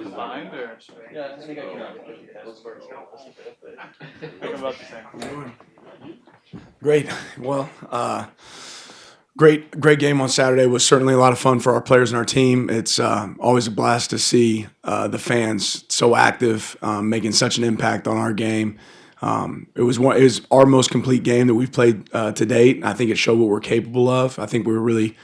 Combined or? Yeah, I think I can. About the same. Great. Well, great game on Saturday. Was certainly a lot of fun for our players and our team. It's always a blast to see the fans so active, making such an impact on our game. It was our most complete game that we've played to date. I think it showed what we're capable of. I think we were really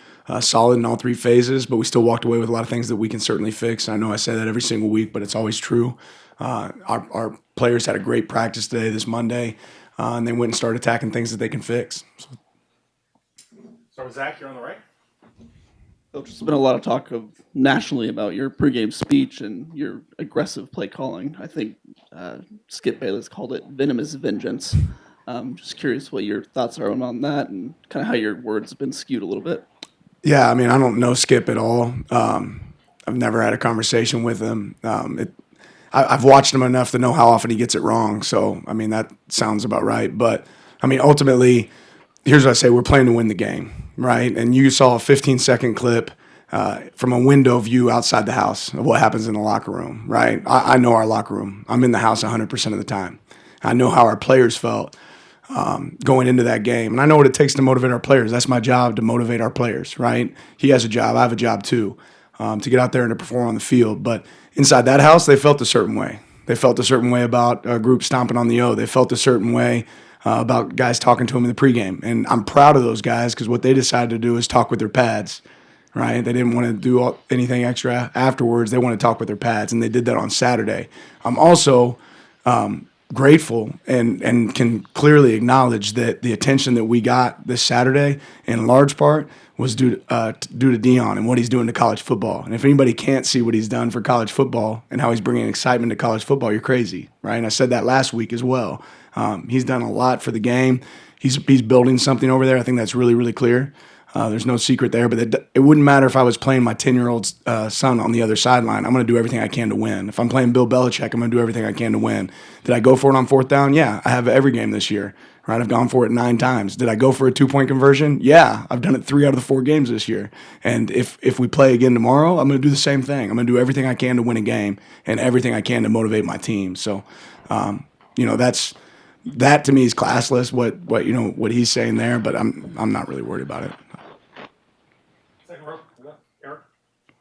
solid in all three phases, but we still walked away with a lot of things that we can certainly fix. I know I say that every single week, but it's always true. Our players had a great practice today, this Monday, and they went and started attacking things that they can fix. So Zach, you're on the right. Coach, there's been a lot of talk nationally about your pregame speech and your aggressive play calling. I think Skip Bayless called it venomous vengeance. Just curious what your thoughts are on that and kind of how your words have been skewed a little bit. Yeah, I mean, I don't know Skip at all. I've never had a conversation with him. I've watched him enough to know how often he gets it wrong. So, I mean, that sounds about right. But, I mean, ultimately, here's what I say. We're playing to win the game, right? And you saw a 15-second clip from a window view outside the house of what happens in the locker room, right? I know our locker room. I'm in the house 100% of the time. I know how our players felt going into that game. And I know what it takes to motivate our players. That's my job, to motivate our players, right? He has a job. I have a job too, to get out there and to perform on the field. But inside that house, they felt a certain way. They felt a certain way about a group stomping on the O. They felt a certain way about guys talking to them in the pregame. And I'm proud of those guys because what they decided to do is talk with their pads, right? They didn't want to do anything extra afterwards. They want to talk with their pads, and they did that on Saturday. I'm also grateful and can clearly acknowledge that the attention that we got this Saturday, in large part, was due to Dion and what he's doing to college football. And if anybody can't see what he's done for college football and how he's bringing excitement to college football, you're crazy, right? And I said that last week as well. He's done a lot for the game. He's building something over there. I think that's really, really clear. There's no secret there. But it wouldn't matter if I was playing my 10-year-old son on the other sideline. I'm going to do everything I can to win. If I'm playing Bill Belichick, I'm going to do everything I can to win. Did I go for it on fourth down? Yeah, I have every game this year. Right, I've gone for it 9 times. Did I go for a 2-point conversion? Yeah, I've done it 3 out of the 4 games this year. And if we play again tomorrow, I'm going to do the same thing. I'm going to do everything I can to win a game and everything I can to motivate my team. So, that to me is classless. What he's saying there, but I'm not really worried about it. Second row. Eric.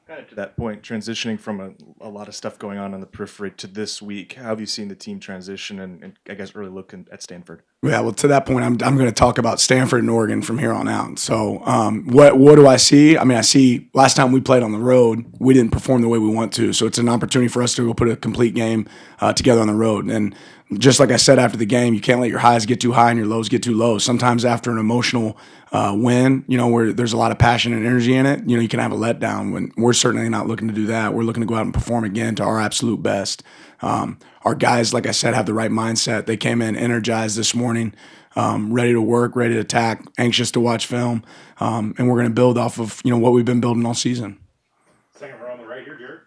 Kind of to that point, transitioning from a lot of stuff going on the periphery to this week, how have you seen the team transition and I guess early look at Stanford? Yeah, well, to that point, I'm going to talk about Stanford and Oregon from here on out. So what do I see? I mean, I see last time we played on the road, we didn't perform the way we want to. So it's an opportunity for us to go put a complete game together on the road. And just like I said after the game, you can't let your highs get too high and your lows get too low. Sometimes after an emotional win, where there's a lot of passion and energy in it, you can have a letdown. When we're certainly not looking to do that. We're looking to go out and perform again to our absolute best. Our guys, like I said, have the right mindset. They came in energized this morning, ready to work, ready to attack, anxious to watch film, and we're going to build off of what we've been building all season. Second row on the right here, Jared.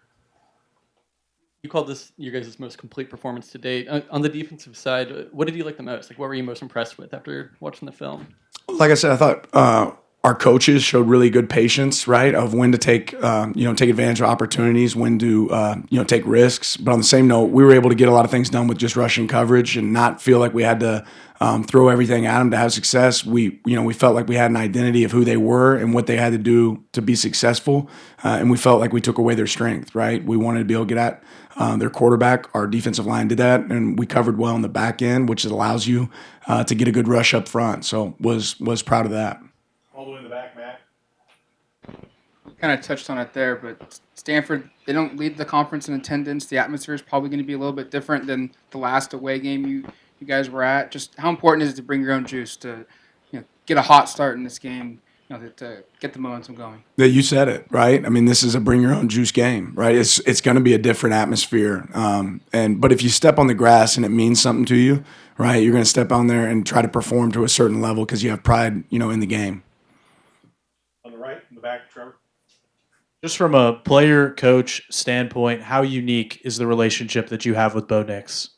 You called this your guys' most complete performance to date. On the defensive side, what did you like the most? Like, what were you most impressed with after watching the film? Like I said, I thought our coaches showed really good patience, right, of when to take advantage of opportunities, when to take risks. But on the same note, we were able to get a lot of things done with just rushing coverage and not feel like we had to throw everything at them to have success. We felt like we had an identity of who they were and what they had to do to be successful, and we felt like we took away their strength, right? We wanted to be able to get at their quarterback. Our defensive line did that, and we covered well on the back end, which allows you to get a good rush up front. So was proud of that. All the way in the back, Matt. Kind of touched on it there, but Stanford, they don't lead the conference in attendance. The atmosphere is probably going to be a little bit different than the last away game you guys were at. Just how important is it to bring your own juice to get a hot start in this game, to get the momentum going? Yeah, you said it, right? I mean, this is a bring your own juice game, right? It's going to be a different atmosphere, but if you step on the grass and it means something to you, right, you're going to step on there and try to perform to a certain level because you have pride, in the game. On the right, in the back, Trevor. Just from a player-coach standpoint, how unique is the relationship that you have with Bo Nix?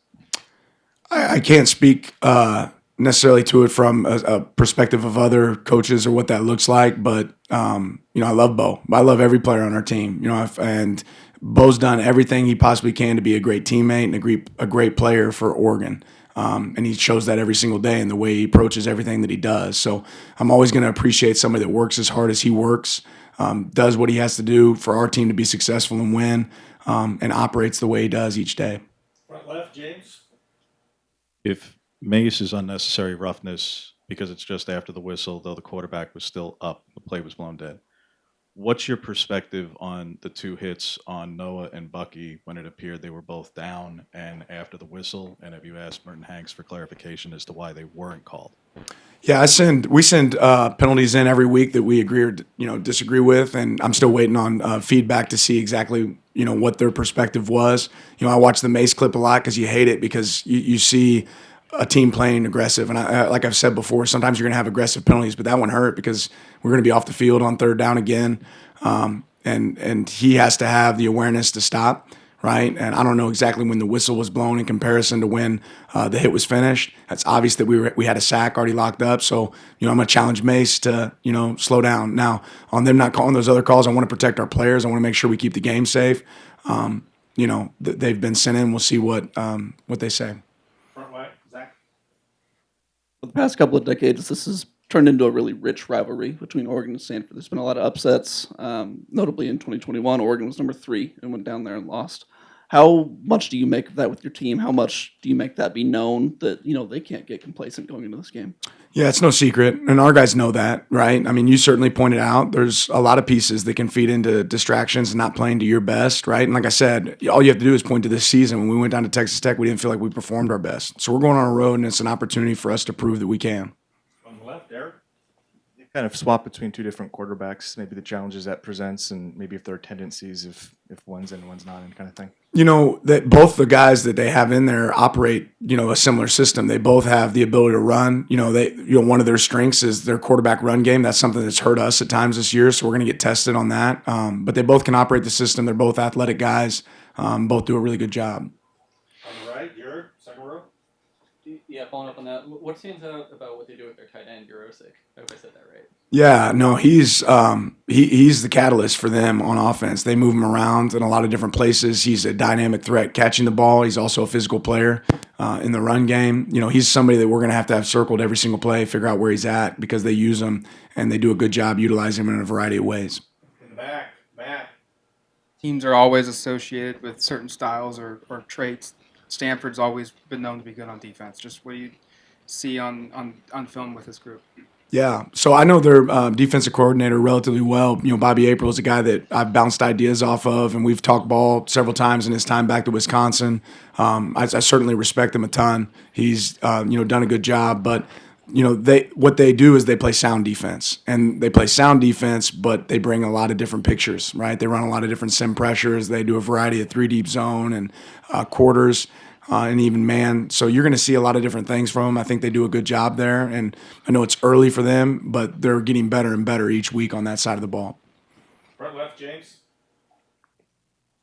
I can't speak necessarily to it from a perspective of other coaches or what that looks like, but I love Bo. I love every player on our team. Bo's done everything he possibly can to be a great teammate and a great player for Oregon. And he shows that every single day in the way he approaches everything that he does. So I'm always going to appreciate somebody that works as hard as he works, does what he has to do for our team to be successful and win, and operates the way he does each day. Front left, James. If Mace is unnecessary roughness because it's just after the whistle, though the quarterback was still up, the play was blown dead. What's your perspective on the two hits on Noah and Bucky when it appeared they were both down and after the whistle? And have you asked Merton Hanks for clarification as to why they weren't called? Yeah, we send penalties in every week that we agree or disagree with, and I'm still waiting on feedback to see exactly what their perspective was. I watch the Mace clip a lot because you hate it because you see a team playing aggressive, and like I've said before, sometimes you're going to have aggressive penalties, but that one hurt because we're going to be off the field on third down again, and he has to have the awareness to stop. Right, and I don't know exactly when the whistle was blown in comparison to when the hit was finished. It's obvious that we had a sack already locked up. So I'm going to challenge Mace to slow down. Now on them not calling those other calls, I want to protect our players. I want to make sure we keep the game safe. They've been sent in. We'll see what they say. Front right, Zach. For the past couple of decades, this has turned into a really rich rivalry between Oregon and Stanford. There's been a lot of upsets. Notably in 2021, Oregon was number 3 and went down there and lost. How much do you make of that with your team? How much do you make that be known that they can't get complacent going into this game? Yeah, it's no secret, and our guys know that, right? I mean, you certainly pointed out there's a lot of pieces that can feed into distractions and not playing to your best, right? And like I said, all you have to do is point to this season. When we went down to Texas Tech, we didn't feel like we performed our best. So we're going on a road, and it's an opportunity for us to prove that we can. On the left, Eric. You kind of swap between two different quarterbacks, maybe the challenges that presents, and maybe if there are tendencies if one's in and one's not in, kind of thing. That both the guys that they have in there operate, a similar system. They both have the ability to run. One of their strengths is their quarterback run game. That's something that's hurt us at times this year, so we're going to get tested on that. But they both can operate the system. They're both athletic guys. Both do a really good job. On the right, Jared, second row. Yeah, following up on that, what stands out about what they do with their tight end, Eurosic? I hope I said that right. Yeah, no, he's the catalyst for them on offense. They move him around in a lot of different places. He's a dynamic threat catching the ball. He's also a physical player in the run game. He's somebody that we're going to have circled every single play, figure out where he's at because they use him and they do a good job utilizing him in a variety of ways. In the back, Matt. Teams are always associated with certain styles or traits. Stanford's always been known to be good on defense. Just what do you see on film with this group? Yeah, so I know their defensive coordinator relatively well. Bobby April is a guy that I've bounced ideas off of, and we've talked ball several times in his time back to Wisconsin. I certainly respect him a ton. He's done a good job, but what they do is they play sound defense, and they play sound defense, but they bring a lot of different pictures, right? They run a lot of different sim pressures. They do a variety of 3-deep zone and quarters. And even man. So you're going to see a lot of different things from them. I think they do a good job there. And I know it's early for them, but they're getting better and better each week on that side of the ball. Front left, James.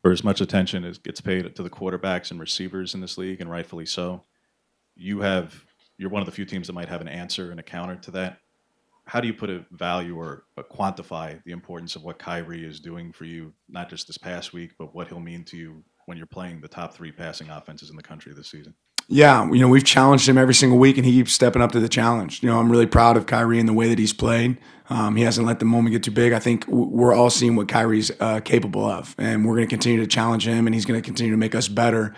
For as much attention as gets paid to the quarterbacks and receivers in this league, and rightfully so, you're one of the few teams that might have an answer and a counter to that. How do you put a value or quantify the importance of what Kyrie is doing for you, not just this past week, but what he'll mean to you when you're playing the top 3 passing offenses in the country this season? Yeah, we've challenged him every single week, and he keeps stepping up to the challenge. I'm really proud of Kyrie and the way that he's played. He hasn't let the moment get too big. I think we're all seeing what Kyrie's capable of, and we're going to continue to challenge him, and he's going to continue to make us better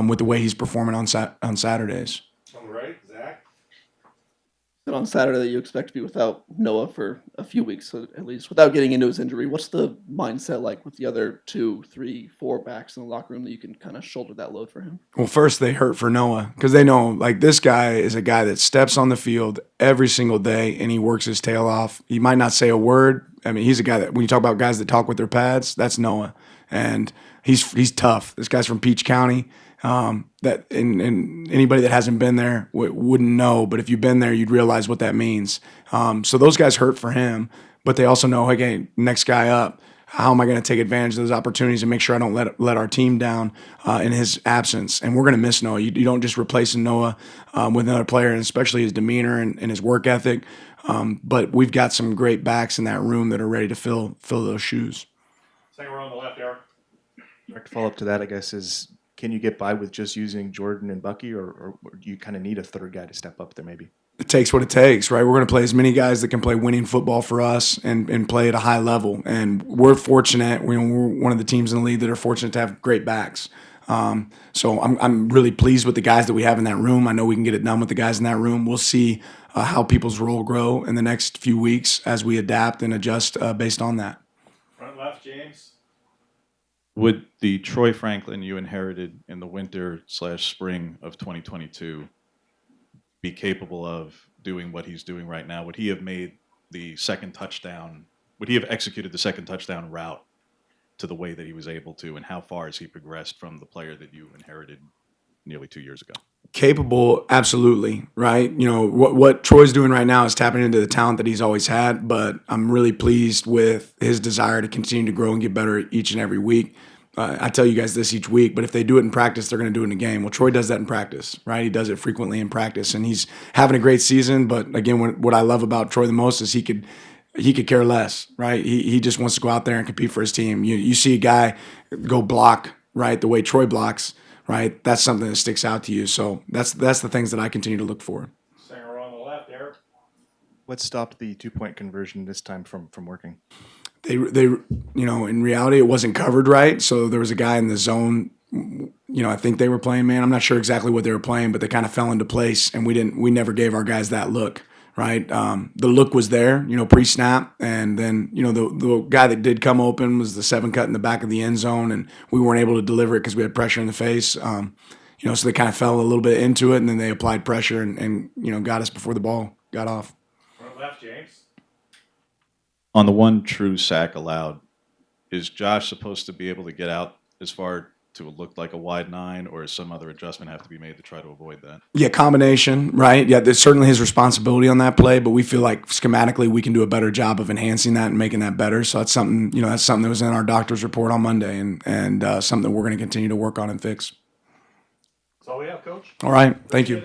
with the way he's performing on Saturdays. On the right, Zach. And on Saturday, you expect to be without Noah for a few weeks, at least, without getting into his injury. What's the mindset like with the other 2, 3, 4 backs in the locker room that you can kind of shoulder that load for him? Well, first they hurt for Noah because they know this guy is a guy that steps on the field every single day and he works his tail off. He might not say a word. I mean, he's a guy that when you talk about guys that talk with their pads, that's Noah, and he's tough. This guy's from Peach County. That and anybody that hasn't been there wouldn't know, but if you've been there, you'd realize what that means. So those guys hurt for him, but they also know, hey, next guy up. How am I going to take advantage of those opportunities and make sure I don't let our team down in his absence? And we're going to miss Noah. You don't just replace Noah with another player, and especially his demeanor and his work ethic. But we've got some great backs in that room that are ready to fill those shoes. Second row on the left, Eric. Direct follow up to that, I guess, is can you get by with just using Jordan and Bucky, or do you kind of need a third guy to step up there maybe? It takes what it takes, right? We're going to play as many guys that can play winning football for us and play at a high level. And we're fortunate. We're one of the teams in the league that are fortunate to have great backs. So I'm really pleased with the guys that we have in that room. I know we can get it done with the guys in that room. We'll see how people's role grow in the next few weeks as we adapt and adjust based on that. Front left, James. Would the Troy Franklin you inherited in the winter/spring of 2022 be capable of doing what he's doing right now? Would he have made the second touchdown? Would he have executed the second touchdown route to the way that he was able to? And how far has he progressed from the player that you inherited nearly 2 years ago? Capable, absolutely, right? You know, what Troy's doing right now is tapping into the talent that he's always had, but I'm really pleased with his desire to continue to grow and get better each and every week. I tell you guys this each week, but if they do it in practice, they're going to do it in a game. Well, Troy does that in practice, right? He does it frequently in practice, and he's having a great season. But again, what I love about Troy the most is he could care less, right? He just wants to go out there and compete for his team. You see a guy go block, right, the way Troy blocks, right? That's something that sticks out to you. So that's the things that I continue to look for. Second row on the left, Eric. What stopped the 2-point conversion this time from working? They in reality it wasn't covered right, so there was a guy in the zone. I think they were playing man. I'm not sure exactly what they were playing, but they kind of fell into place, and we never gave our guys that look. Right, the look was there, pre-snap, and then the guy that did come open was the 7 cut in the back of the end zone, and we weren't able to deliver it because we had pressure in the face. So they kind of fell a little bit into it, and then they applied pressure and got us before the ball got off. Front left, James. On the one true sack allowed, is Josh supposed to be able to get out as far to look like a wide 9, or does some other adjustment have to be made to try to avoid that? Yeah, combination, right? Yeah, there's certainly his responsibility on that play, but we feel like schematically we can do a better job of enhancing that and making that better. So that's something, that was in our doctor's report on Monday, and something that we're going to continue to work on and fix. That's all we have, Coach. All right, thank you.